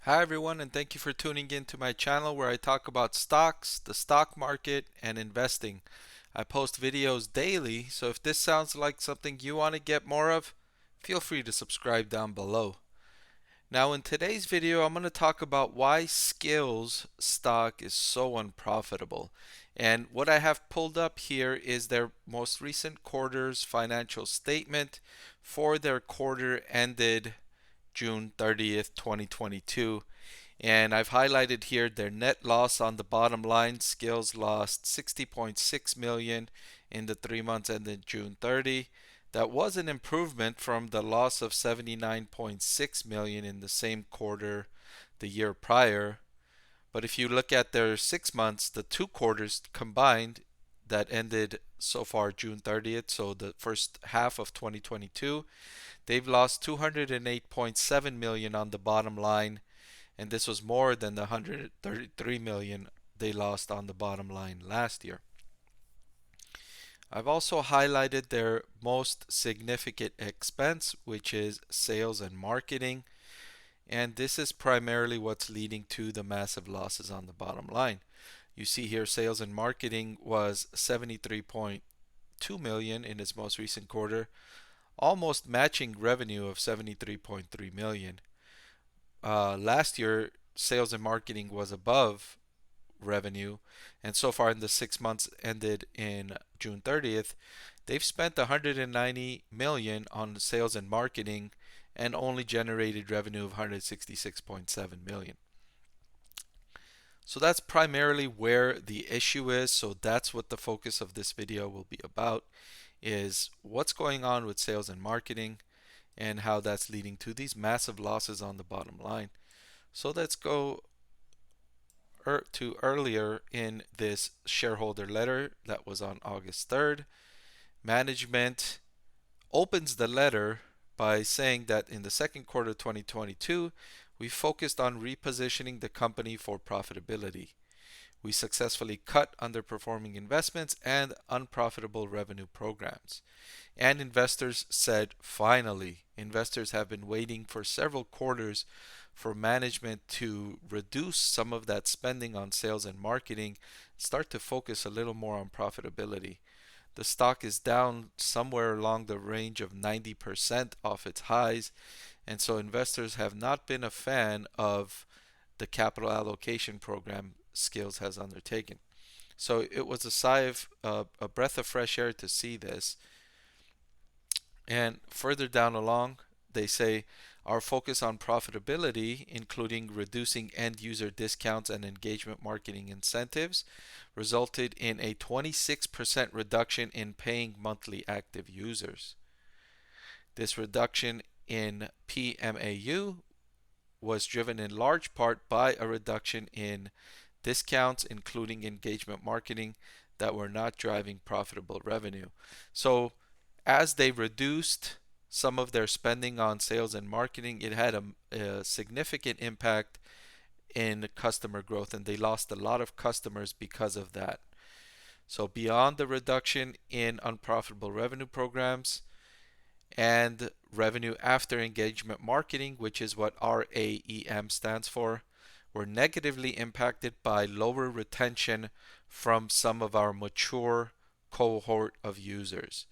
Hi everyone, and thank you for tuning in to my channel where I talk about stocks, the stock market, and investing. I post videos daily, so if this sounds like something you want to get more of, feel free to subscribe down below. Now in today's video, I'm going to talk about why Skillz stock is so unprofitable. And what I have pulled up here is their most recent quarter's financial statement for their quarter ended June 30th, 2022. And I've highlighted here their net loss on the bottom line. Skillz lost 60.6 million in the 3 months ended June 30. That was an improvement from the loss of 79.6 million in the same quarter the year prior. But if you look at their 6 months, the two quarters combined that ended so far June 30th, so the first half of 2022, they've lost 208.7 million on the bottom line, and this was more than the 133 million they lost on the bottom line last year. I've also highlighted their most significant expense, which is sales and marketing, and this is primarily what's leading to the massive losses on the bottom line. You see here sales and marketing was 73.2 million in its most recent quarter, almost matching revenue of 73.3 million. Last year, sales and marketing was above revenue, and so far in the 6 months ended in June 30th, they've spent 190 million on sales and marketing and only generated revenue of 166.7 million. So that's primarily where the issue is. So that's what the focus of this video will be about, is what's going on with sales and marketing and how that's leading to these massive losses on the bottom line. So let's go to earlier in this shareholder letter that was on August 3rd. Management opens the letter by saying that in the second quarter of 2022, we focused on repositioning the company for profitability. We successfully cut underperforming investments and unprofitable revenue programs. And investors said, finally, investors have been waiting for several quarters for management to reduce some of that spending on sales and marketing, start to focus a little more on profitability. The stock is down somewhere along the range of 90% off its highs, and so investors have not been a fan of the capital allocation program Skillz has undertaken. So it was a sigh of a breath of fresh air to see this. And further down along, they say our focus on profitability, including reducing end user discounts and engagement marketing incentives, resulted in a 26% reduction in paying monthly active users. This reduction in PMAU was driven in large part by a reduction in discounts, including engagement marketing, that were not driving profitable revenue. So as they reduced some of their spending on sales and marketing, it had a significant impact in customer growth, and they lost a lot of customers because of that. So beyond the reduction in unprofitable revenue programs and revenue after engagement marketing, which is what RAEM stands for, were negatively impacted by lower retention from some of our mature cohort of users.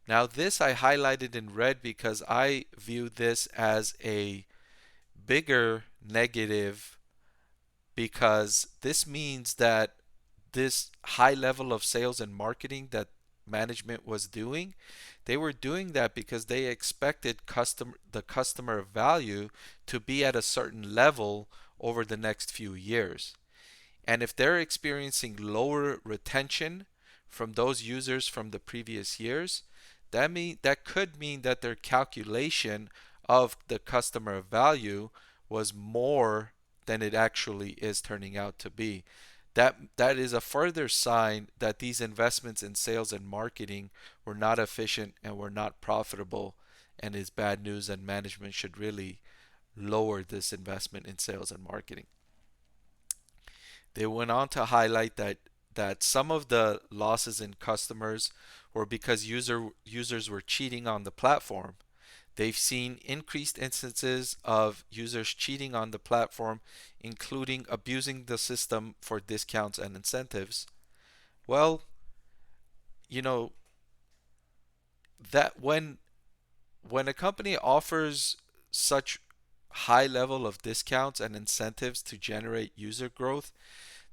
Now this I highlighted in red because I view this as a bigger negative, because this means that this high level of sales and marketing that management was doing, they were doing that because they expected the customer value to be at a certain level over the next few years. And if they're experiencing lower retention from those users from the previous years, that could mean that their calculation of the customer value was more than it actually is turning out to be. That is a further sign that these investments in sales and marketing were not efficient and were not profitable, and is bad news, and management should really lower this investment in sales and marketing. They went on to highlight that some of the losses in customers were because users were cheating on the platform. They've seen increased instances of users cheating on the platform, including abusing the system for discounts and incentives. Well, you know, that when a company offers such high level of discounts and incentives to generate user growth,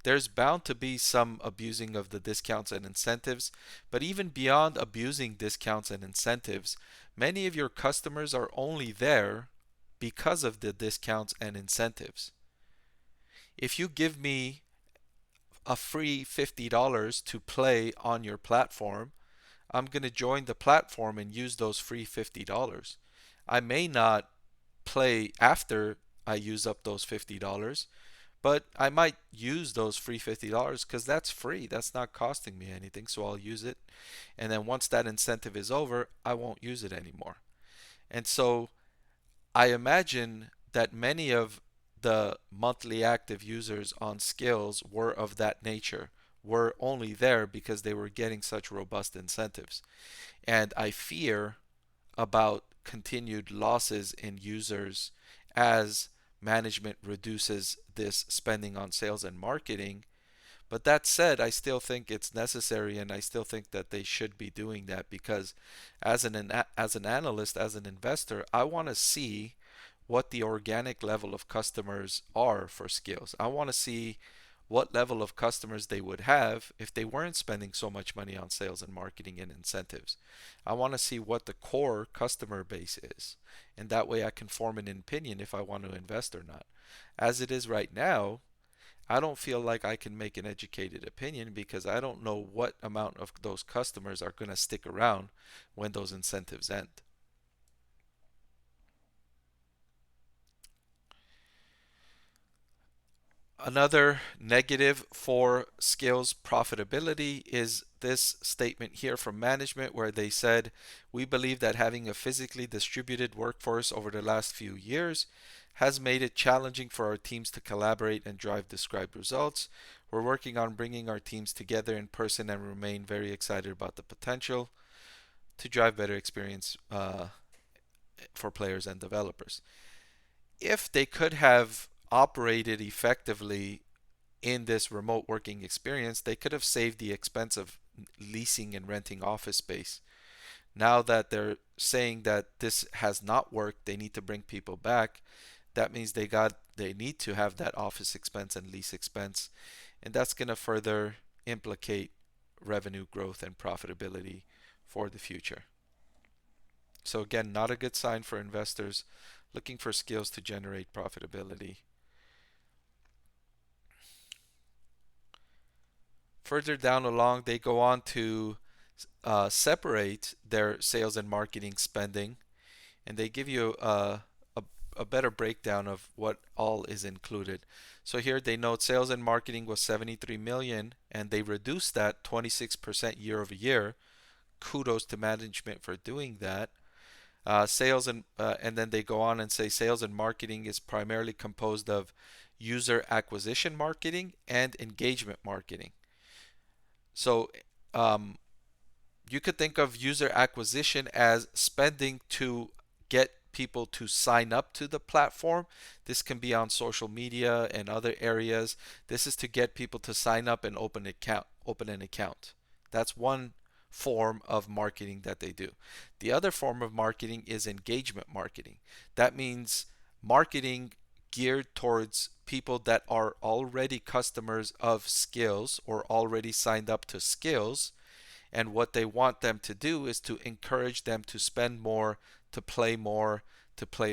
there's bound to be some abusing of the discounts and incentives. But even beyond abusing discounts and incentives, many of your customers are only there because of the discounts and incentives. If you give me a free $50 to play on your platform, I'm going to join the platform and use those free $50. I may not play after I use up those $50, but I might use those free $50 because that's free. That's not costing me anything, so I'll use it. And then once that incentive is over, I won't use it anymore. And so I imagine that many of the monthly active users on Skillz were of that nature, were only there because they were getting such robust incentives. And I fear about continued losses in users as management reduces this spending on sales and marketing. But that said, I still think it's necessary, and I still think that they should be doing that because as an analyst, as an investor, I want to see what the organic level of customers are for Skillz. I want to see what level of customers they would have if they weren't spending so much money on sales and marketing and incentives. I want to see what the core customer base is, and that way I can form an opinion if I want to invest or not. As it is right now, I don't feel like I can make an educated opinion because I don't know what amount of those customers are going to stick around when those incentives end. Another negative for Skillz profitability is this statement here from management where they said, "We believe that having a physically distributed workforce over the last few years has made it challenging for our teams to collaborate and drive described results. We're working on bringing our teams together in person and remain very excited about the potential to drive better experience for players and developers." If they could have operated effectively in this remote working experience, they could have saved the expense of leasing and renting office space. Now that they're saying that this has not worked, they need to bring people back. That means they need to have that office expense and lease expense, and that's going to further implicate revenue growth and profitability for the future. So again, not a good sign for investors looking for Skillz to generate profitability. Further down along, they go on to separate their sales and marketing spending, and they give you a better breakdown of what all is included. So here they note sales and marketing was 73 million, and they reduced that 26% year over year. Kudos to management for doing that. Sales and then they go on and say sales and marketing is primarily composed of user acquisition marketing and engagement marketing. So um, you could think of user acquisition as spending to get people to sign up to the platform. This can be on social media and other areas. This is to get people to sign up and open an account. That's one form of marketing that they do. The other form of marketing is engagement marketing. That means marketing geared towards people that are already customers of Skillz or already signed up to Skillz, and what they want them to do is to encourage them to spend more, to play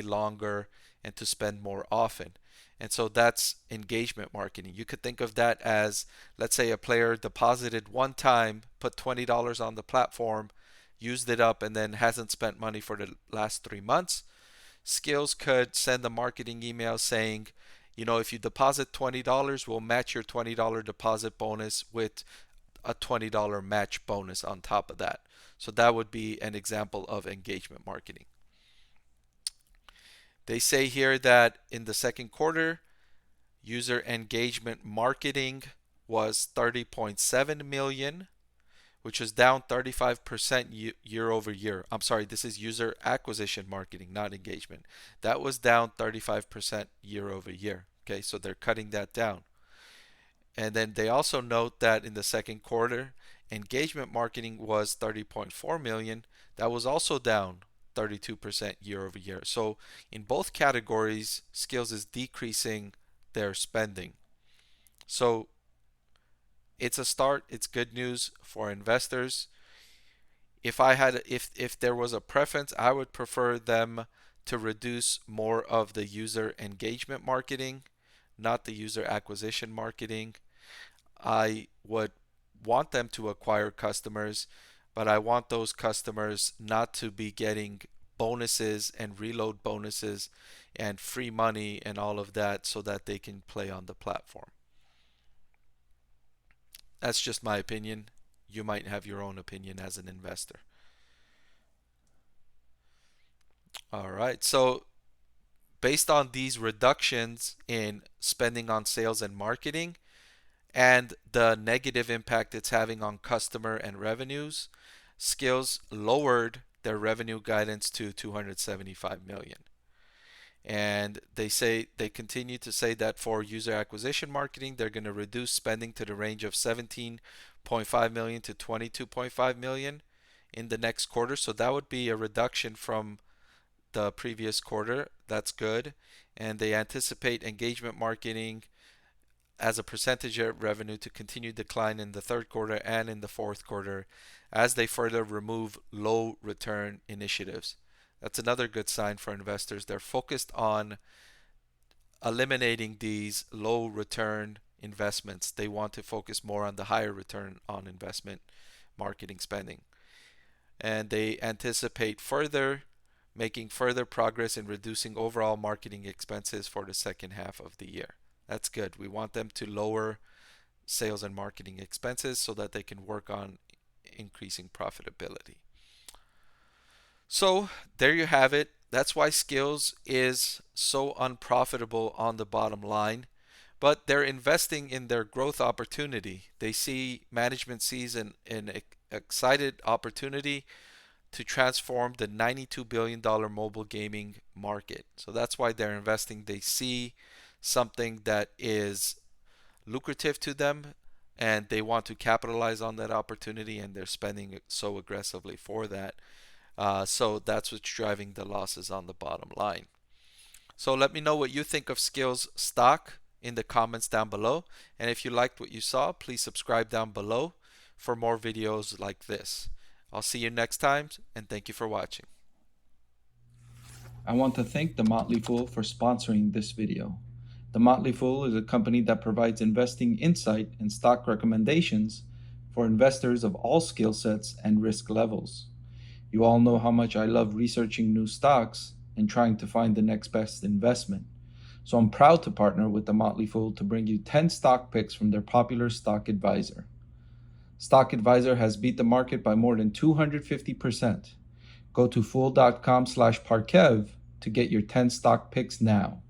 longer, and to spend more often. And so that's engagement marketing. You could think of that as, let's say a player deposited one time, put $20 on the platform, used it up, and then hasn't spent money for the last 3 months. Skillz could send a marketing email saying, if you deposit $20, we'll match your $20 deposit bonus with a $20 match bonus on top of that. So that would be an example of engagement marketing. They say here that in the second quarter, user engagement marketing was 30.7 million, which is down 35% year over year. I'm sorry, this is user acquisition marketing, not engagement. That was down 35% year over year. Okay, so they're cutting that down. And then they also note that in the second quarter, engagement marketing was 30.4 million. That was also down 32% year over year. So in both categories, Skillz is decreasing their spending. So it's a start. It's good news for investors. If there was a preference, I would prefer them to reduce more of the user engagement marketing, not the user acquisition marketing. I would want them to acquire customers, but I want those customers not to be getting bonuses and reload bonuses and free money and all of that so that they can play on the platform. That's just my opinion. You might have your own opinion as an investor. All right. So based on these reductions in spending on sales and marketing and the negative impact it's having on customer and revenues, Skillz lowered their revenue guidance to 275 million. And they continue to say that for user acquisition marketing, they're going to reduce spending to the range of 17.5 million to 22.5 million in the next quarter. So that would be a reduction from the previous quarter. That's good. And they anticipate engagement marketing as a percentage of revenue to continue decline in the third quarter and in the fourth quarter as they further remove low return initiatives. That's another good sign for investors. They're focused on eliminating these low return investments. They want to focus more on the higher return on investment marketing spending. And they anticipate making further progress in reducing overall marketing expenses for the second half of the year. That's good. We want them to lower sales and marketing expenses so that they can work on increasing profitability. So there you have it. That's why Skillz is so unprofitable on the bottom line. But they're investing in their growth opportunity. Management sees an excited opportunity to transform the $92 billion mobile gaming market. So that's why they're investing. They see something that is lucrative to them and they want to capitalize on that opportunity, and they're spending so aggressively for that. So that's what's driving the losses on the bottom line. So let me know what you think of Skillz stock in the comments down below. And if you liked what you saw, please subscribe down below for more videos like this. I'll see you next time, and thank you for watching. I want to thank the Motley Fool for sponsoring this video. The Motley Fool is a company that provides investing insight and stock recommendations for investors of all skill sets and risk levels. You all know how much I love researching new stocks and trying to find the next best investment. So I'm proud to partner with the Motley Fool to bring you 10 stock picks from their popular Stock Advisor. Stock Advisor has beat the market by more than 250%. Go to fool.com/Parkev to get your 10 stock picks now.